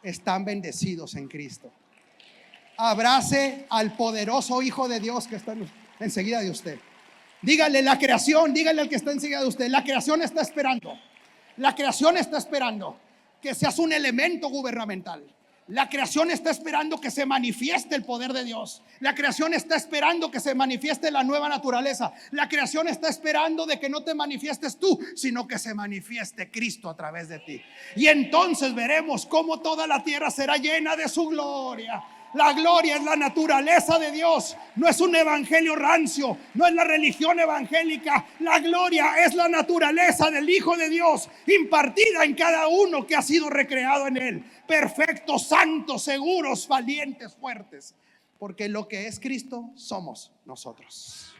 Están bendecidos en Cristo. Abrace al poderoso Hijo de Dios que está enseguida de usted. Dígale: la creación, dígale al que está enseguida de usted, la creación está esperando. La creación está esperando que seas un elemento gubernamental. La creación está esperando que se manifieste el poder de Dios. La creación está esperando que se manifieste la nueva naturaleza. La creación está esperando de que no te manifiestes tú, sino que se manifieste Cristo a través de ti. Y entonces veremos cómo toda la tierra será llena de su gloria. La gloria es la naturaleza de Dios. No es un evangelio rancio, no es la religión evangélica. La gloria es la naturaleza del Hijo de Dios, impartida en cada uno que ha sido recreado en Él. Perfectos, santos, seguros, valientes, fuertes. Porque lo que es Cristo somos nosotros.